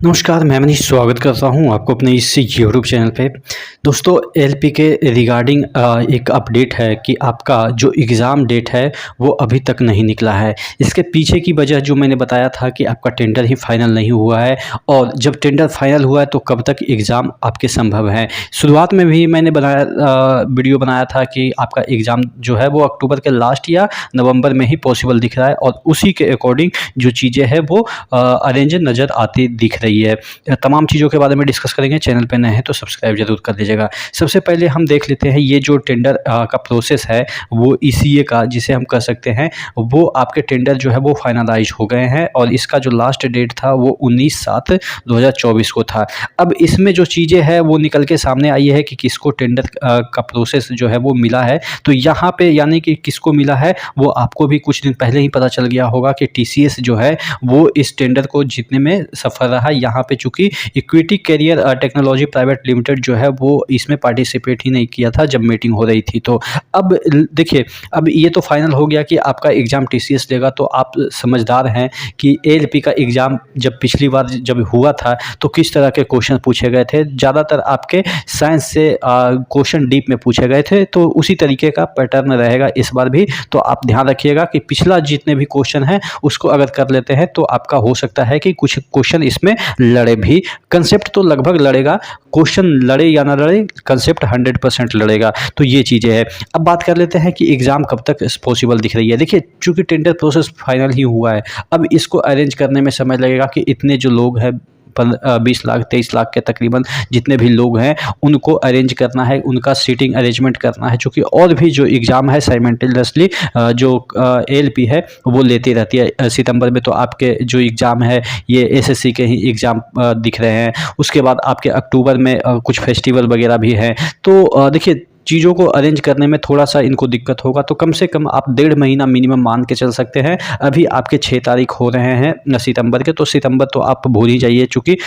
नमस्कार, मैं मनीष स्वागत करता हूं आपको अपने इस यूट्यूब चैनल पे। दोस्तों, एलपी के रिगार्डिंग एक अपडेट है कि आपका जो एग्ज़ाम डेट है वो अभी तक नहीं निकला है। इसके पीछे की वजह जो मैंने बताया था कि आपका टेंडर ही फाइनल नहीं हुआ है, और जब टेंडर फाइनल हुआ है तो कब तक एग्ज़ाम आपके संभव है। शुरुआत में भी मैंने वीडियो बनाया था कि आपका एग्ज़ाम जो है वो अक्टूबर के लास्ट या नवंबर में ही पॉसिबल दिख रहा है, और उसी के अकॉर्डिंग जो चीज़ें हैं वो अरेंज नज़र आती दिख रही है। तमाम चीज़ों के बारे में डिस्कस करेंगे। चैनल पे नए हैं तो सब्सक्राइब जरूर कर दीजिएगा। सबसे पहले हम देख लेते हैं ये जो टेंडर का प्रोसेस है वो ईसीए का, जिसे हम कह सकते हैं, वो आपके टेंडर जो है वो फाइनलाइज हो गए हैं, और इसका जो लास्ट डेट था वो 19/7/2024 को था। अब इसमें जो चीज़ें हैं वो निकल के सामने आई है कि किसको टेंडर का प्रोसेस जो है वो मिला है। तो यहाँ पे यानी कि किसको मिला है वो आपको भी कुछ दिन पहले ही पता चल गया होगा कि टीसीएस जो है वो इस टेंडर को जीतने में सफल रहा। यहाँ पे चूंकि equity career technology private limited जो है वो इसमें पार्टिसिपेट ही नहीं किया था जब मीटिंग हो रही थी। तो अब देखिए, अब ये तो फाइनल हो गया कि आपका एग्ज़ाम टीसीएस लेगा। तो आप समझदार हैं कि एएलपी का एग्ज़ाम जब पिछली बार जब हुआ था तो किस तरह के क्वेश्चन पूछे गए थे। ज़्यादातर आपके साइंस से क्वेश्चन डीप में पूछे गए थे, तो उसी तरीके का पैटर्न रहेगा इस बार भी। तो आप ध्यान रखिएगा कि पिछला जितने भी क्वेश्चन हैं उसको अगर कर लेते हैं तो आपका हो सकता है कि कुछ क्वेश्चन इसमें लड़े भी। कंसेप्ट तो लगभग लड़ेगा, क्वेश्चन लड़े या ना लड़े, कंसेप्ट 100% लड़ेगा। तो ये चीज़ें हैं। अब बात कर लेते हैं कि एग्ज़ाम कब तक पॉसिबल दिख रही है। देखिए, चूंकि टेंडर प्रोसेस फाइनल ही हुआ है, अब इसको अरेंज करने में समय लगेगा कि इतने जो लोग हैं 20 लाख 23 लाख के तकरीबन जितने भी लोग हैं उनको अरेंज करना है, उनका सीटिंग अरेंजमेंट करना है। चूँकि और भी जो एग्ज़ाम है साइमल्टेनियसली जो एएलपी है वो लेती रहती है। सितंबर में तो आपके जो एग्ज़ाम है ये एसएससी के ही एग्ज़ाम दिख रहे हैं। उसके बाद आपके अक्टूबर में कुछ फेस्टिवल वगैरह भी हैं। तो देखिए, चीज़ों को अरेंज करने में थोड़ा-सा इनको दिक्कत होगा। तो कम से कम आप 1.5 महीना मिनिमम मान के चल सकते हैं। अभी आपके 6 तारीख हो रहे हैं सितंबर के, तो सितंबर तो आप भूल ही जाइए। चूँकि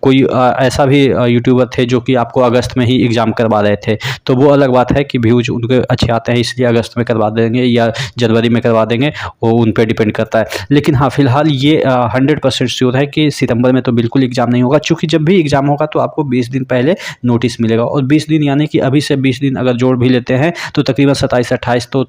कोई ऐसा भी यूट्यूबर थे जो कि आपको अगस्त में ही एग्ज़ाम करवा रहे थे। तो वो अलग बात है कि व्यूज़ उनके अच्छे आते हैं इसलिए अगस्त में करवा देंगे या जनवरी में करवा देंगे, वो उन पे डिपेंड करता है। लेकिन हाँ, फ़िलहाल ये 100% श्योर है कि सितंबर में तो बिल्कुल एग्ज़ाम नहीं होगा। चूँकि जब भी एग्ज़ाम होगा तो आपको 20 दिन पहले नोटिस मिलेगा, और 20 दिन यानी कि अभी से 20 दिन अगर जोड़ भी लेते हैं तो तकरीबन 27-28 तो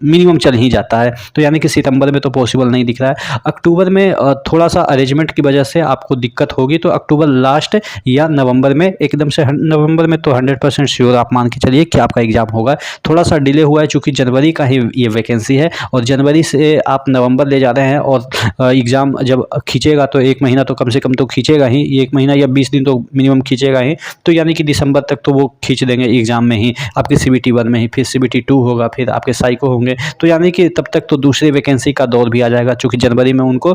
मिनिमम चल ही जाता है। तो यानी कि सितंबर में तो पॉसिबल नहीं दिख रहा है। अक्टूबर में थोड़ा-सा अरेंजमेंट की वजह से आपको दिक्कत होगी, तो अक्टूबर लास्ट या नवंबर में एकदम से नवंबर में तो 100% श्योर आप मान के चलिए कि आपका एग्ज़ाम होगा। थोड़ा-सा डिले हुआ है चूँकि जनवरी का ही ये वैकेंसी है, और जनवरी से आप नवंबर ले जा रहे हैं, और एग्ज़ाम जब खींचेगा तो 1 महीना तो कम से कम तो खींचेगा ही, 1 महीना या 20 दिन तो मिनिमम खींचेगा ही। तो यानी कि दिसंबर तक तो वो खींच देंगे एग्ज़ाम में ही, आपके सीबीटी 1 में ही, फिर सीबीटी 2 होगा, फिर आपके साइको होंगे। तो यानी कि तब तक तो दूसरी वैकेंसी का दौर भी आ जाएगा, चूँकि जनवरी में उनको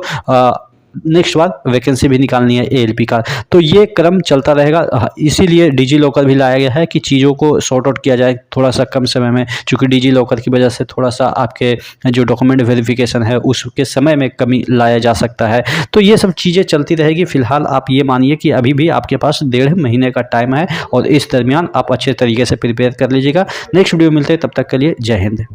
नेक्स्ट बार वैकेंसी भी निकालनी है एएलपी का। तो ये क्रम चलता रहेगा। इसीलिए डिजी लॉकर भी लाया गया है कि चीज़ों को सॉर्ट आउट किया जाए थोड़ा-सा कम समय में, चूँकि डिजी लॉकर की वजह से थोड़ा-सा आपके जो डॉक्यूमेंट वेरिफिकेशन है उसके समय में कमी लाया जा सकता है। तो ये सब चीज़ें चलती रहेगी। फ़िलहाल आप ये मानिए कि अभी भी आपके पास 1.5 महीने का टाइम है, और इस दरमियान आप अच्छे तरीके से प्रिपेयर कर लीजिएगा। नेक्स्ट वीडियो मिलते हैं, तब तक के लिए जय हिंद।